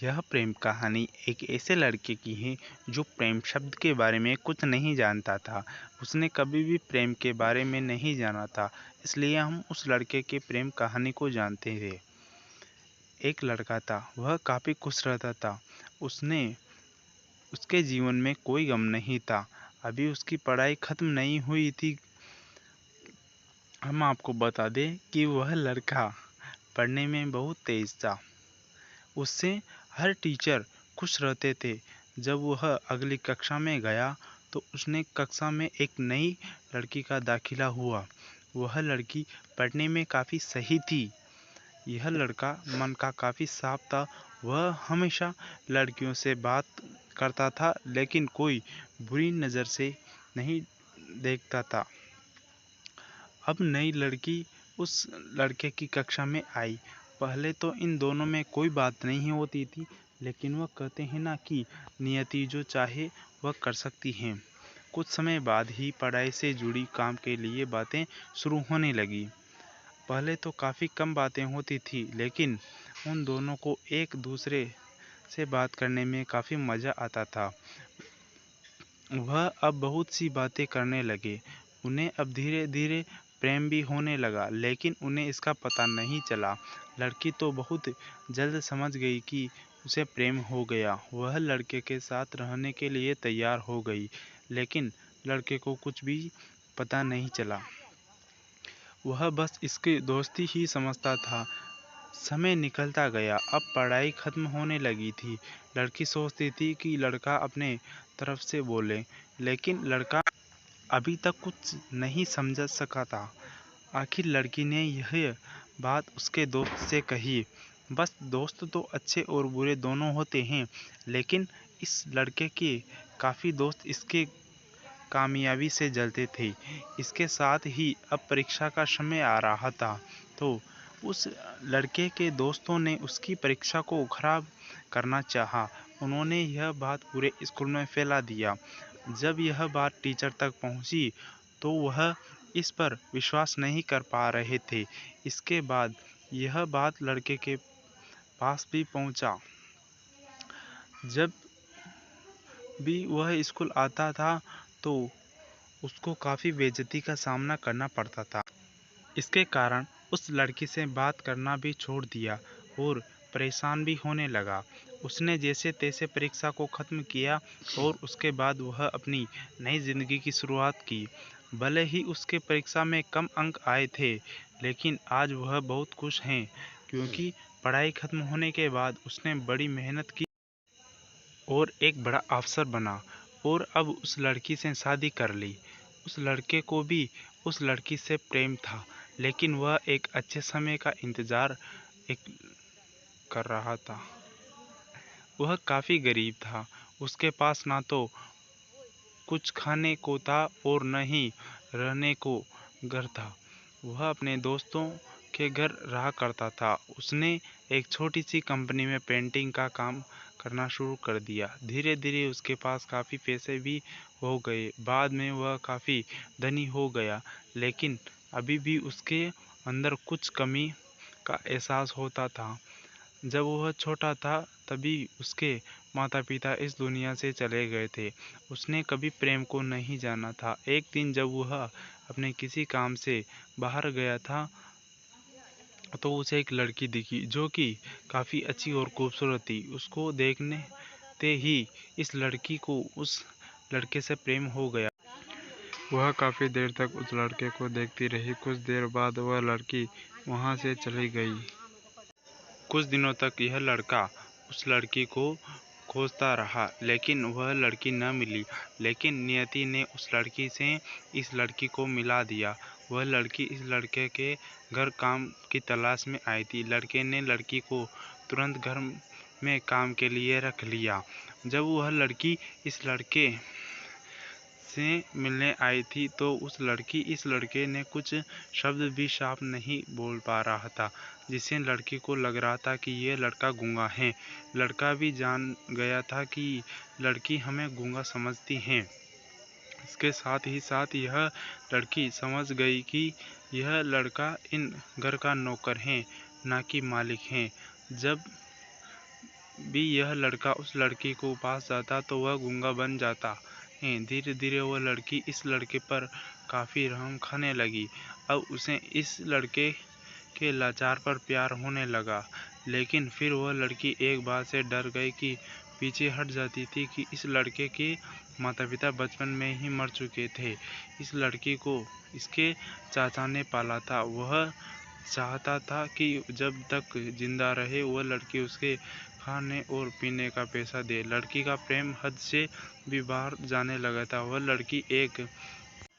यह प्रेम कहानी एक ऐसे लड़के की है जो प्रेम शब्द के बारे में कुछ नहीं जानता था। उसने कभी भी प्रेम के बारे में नहीं जाना था, इसलिए हम उस लड़के के प्रेम कहानी को जानते थे। एक लड़का था, वह काफ़ी खुश रहता था। उसने उसके जीवन में कोई गम नहीं था। अभी उसकी पढ़ाई खत्म नहीं हुई थी। हम आपको बता दें कि वह लड़का पढ़ने में बहुत तेज था। उससे हर टीचर खुश रहते थे। जब वह अगली कक्षा में गया तो उसने कक्षा में एक नई लड़की का दाखिला हुआ। वह लड़की पढ़ने में काफ़ी सही थी। यह लड़का मन का काफ़ी साफ था। वह हमेशा लड़कियों से बात करता था, लेकिन कोई बुरी नज़र से नहीं देखता था। अब नई लड़की उस लड़के की कक्षा में आई। पहले तो इन दोनों में कोई बात नहीं होती थी, लेकिन वह कहते हैं ना कि नियति जो चाहे वह कर सकती है। कुछ समय बाद ही पढ़ाई से जुड़ी काम के लिए बातें शुरू होने लगी। पहले तो काफ़ी कम बातें होती थी, लेकिन उन दोनों को एक दूसरे से बात करने में काफ़ी मज़ा आता था। वह अब बहुत सी बातें करने लगे। उन्हें अब धीरे धीरे प्रेम भी होने लगा, लेकिन उन्हें इसका पता नहीं चला। लड़की तो बहुत जल्द समझ गई कि उसे प्रेम हो गया। वह लड़के के साथ रहने के लिए तैयार हो गई, लेकिन लड़के को कुछ भी पता नहीं चला। वह बस इसकी दोस्ती ही समझता था। समय निकलता गया। अब पढ़ाई खत्म होने लगी थी। लड़की सोचती थी कि लड़का अपने तरफ से बोले, लेकिन लड़का अभी तक कुछ नहीं समझ सका था। आखिर लड़की ने यह बात उसके दोस्त से कही। बस दोस्त तो अच्छे और बुरे दोनों होते हैं, लेकिन इस लड़के के काफ़ी दोस्त इसके कामयाबी से जलते थे। इसके साथ ही अब परीक्षा का समय आ रहा था, तो उस लड़के के दोस्तों ने उसकी परीक्षा को खराब करना चाहा। उन्होंने यह बात पूरे स्कूल में फैला दिया। जब यह बात टीचर तक पहुंची, तो वह इस पर विश्वास नहीं कर पा रहे थे। इसके बाद यह बात लड़के के पास भी पहुंचा। जब भी वह स्कूल आता था, तो उसको काफ़ी बेइज्जती का सामना करना पड़ता था। इसके कारण उस लड़की से बात करना भी छोड़ दिया और परेशान भी होने लगा। उसने जैसे तैसे परीक्षा को ख़त्म किया और उसके बाद वह अपनी नई ज़िंदगी की शुरुआत की। भले ही उसके परीक्षा में कम अंक आए थे, लेकिन आज वह बहुत खुश हैं, क्योंकि पढ़ाई ख़त्म होने के बाद उसने बड़ी मेहनत की और एक बड़ा अफसर बना और अब उस लड़की से शादी कर ली। उस लड़के को भी उस लड़की से प्रेम था, लेकिन वह एक अच्छे समय का इंतज़ार एक कर रहा था। वह काफ़ी गरीब था। उसके पास ना तो कुछ खाने को था और न ही रहने को घर था। वह अपने दोस्तों के घर रहा करता था। उसने एक छोटी सी कंपनी में पेंटिंग का काम करना शुरू कर दिया। धीरे धीरे उसके पास काफ़ी पैसे भी हो गए। बाद में वह काफ़ी धनी हो गया, लेकिन अभी भी उसके अंदर कुछ कमी का एहसास होता था। जब वह छोटा था, तभी उसके माता पिता इस दुनिया से चले गए थे। उसने कभी प्रेम को नहीं जाना था। एक दिन जब वह अपने किसी काम से बाहर गया था, तो उसे एक लड़की दिखी जो कि काफ़ी अच्छी और खूबसूरत थी। उसको देखने ते ही इस लड़की को उस लड़के से प्रेम हो गया। वह काफ़ी देर तक उस लड़के को देखती रही। कुछ देर बाद वह लड़की वहाँ से चली गई। कुछ दिनों तक यह लड़का उस लड़की को खोजता रहा, लेकिन वह लड़की न मिली। लेकिन नियति ने उस लड़की से इस लड़की को मिला दिया। वह लड़की इस लड़के के घर काम की तलाश में आई थी। लड़के ने लड़की को तुरंत घर में काम के लिए रख लिया। जब वह लड़की इस लड़के से मिलने आई थी, तो इस लड़के ने कुछ शब्द भी साफ नहीं बोल पा रहा था, जिससे लड़की को लग रहा था कि यह लड़का गूंगा है। लड़का भी जान गया था कि लड़की हमें गूंगा समझती है। इसके साथ ही साथ यह लड़की समझ गई कि यह लड़का इन घर का नौकर है, ना कि मालिक है। जब भी यह लड़का उस लड़की को पास जाता तो वह गूंगा बन जाता है। धीरे धीरे वह लड़की इस लड़के पर काफ़ी रहम खाने लगी। अब उसे इस लड़के के लाचार पर प्यार होने लगा। लेकिन फिर वह लड़की एक बात से डर गई कि पीछे हट जाती थी कि इस लड़के के माता पिता बचपन में ही मर चुके थे। इस लड़की को इसके चाचा ने पाला था। वह चाहता था कि जब तक जिंदा रहे वह लड़की उसके खाने और पीने का पैसा दे। लड़की का प्रेम हद से भी बाहर जाने लगा था। वह लड़की एक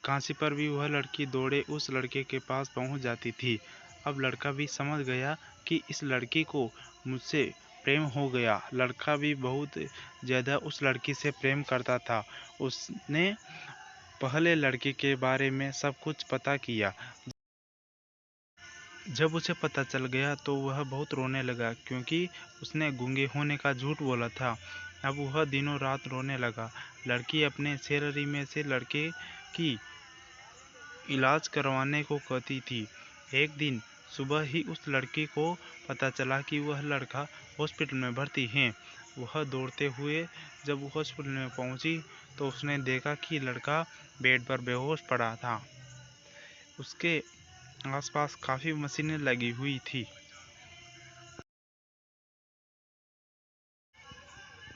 कांसी पर भी वह लड़की दौड़े उस लड़के के पास पहुंच जाती थी। अब लड़का भी समझ गया कि इस लड़की को मुझसे प्रेम हो गया। लड़का भी बहुत ज़्यादा उस लड़की से प्रेम करता था। उसने पहले लड़के के बारे में सब कुछ पता किया। जब उसे पता चल गया तो वह बहुत रोने लगा क्योंकि उसने गूंगे होने का झूठ बोला था। अब वह दिनों रात रोने लगा। लड़की अपने सैलरी में से लड़के की इलाज करवाने को कहती थी। एक दिन सुबह ही उस लड़की को पता चला कि वह लड़का हॉस्पिटल में भर्ती है। वह दौड़ते हुए जब हॉस्पिटल में पहुंची तो उसने देखा कि लड़का बेड पर बेहोश पड़ा था। उसके आसपास काफ़ी मशीनें लगी हुई थी।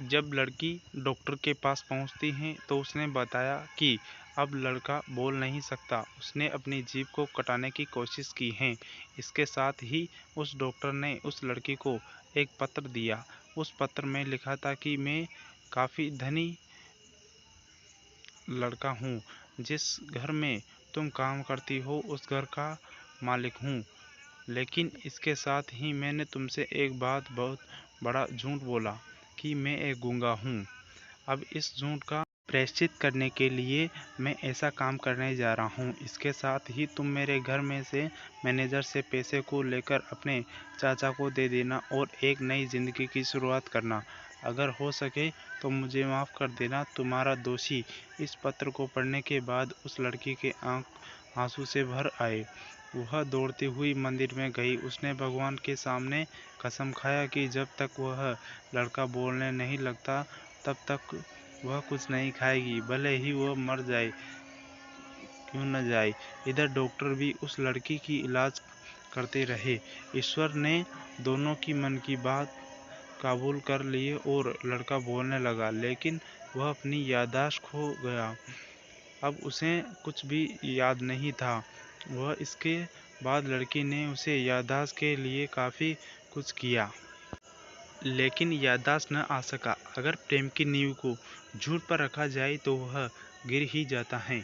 जब लड़की डॉक्टर के पास पहुंचती है तो उसने बताया कि अब लड़का बोल नहीं सकता। उसने अपनी जीभ को कटाने की कोशिश की है। इसके साथ ही उस डॉक्टर ने उस लड़की को एक पत्र दिया। उस पत्र में लिखा था कि मैं काफ़ी धनी लड़का हूँ। जिस घर में तुम काम करती हो उस घर का मालिक हूँ। लेकिन इसके साथ ही मैंने तुमसे एक बात बहुत बड़ा झूठ बोला कि मैं एक गूंगा हूँ। अब इस झूठ का प्रायश्चित करने के लिए मैं ऐसा काम करने जा रहा हूँ। इसके साथ ही तुम मेरे घर में से मैनेजर से पैसे को लेकर अपने चाचा को दे देना और एक नई ज़िंदगी की शुरुआत करना। अगर हो सके तो मुझे माफ़ कर देना, तुम्हारा दोषी। इस पत्र को पढ़ने के बाद उस लड़की के आंख आंसू से भर आए। वह दौड़ती हुई मंदिर में गई। उसने भगवान के सामने कसम खाया कि जब तक वह लड़का बोलने नहीं लगता तब तक वह कुछ नहीं खाएगी, भले ही वह मर जाए क्यों न जाए। इधर डॉक्टर भी उस लड़की की इलाज करते रहे। ईश्वर ने दोनों की मन की बात काबूल कर लिए और लड़का बोलने लगा, लेकिन वह अपनी याददाश्त खो गया। अब उसे कुछ भी याद नहीं था। वह इसके बाद लड़की ने उसे याददाश्त के लिए काफ़ी कुछ किया, लेकिन याददाश्त न आ सका। अगर प्रेम की नींव को झूठ पर रखा जाए तो वह गिर ही जाता है।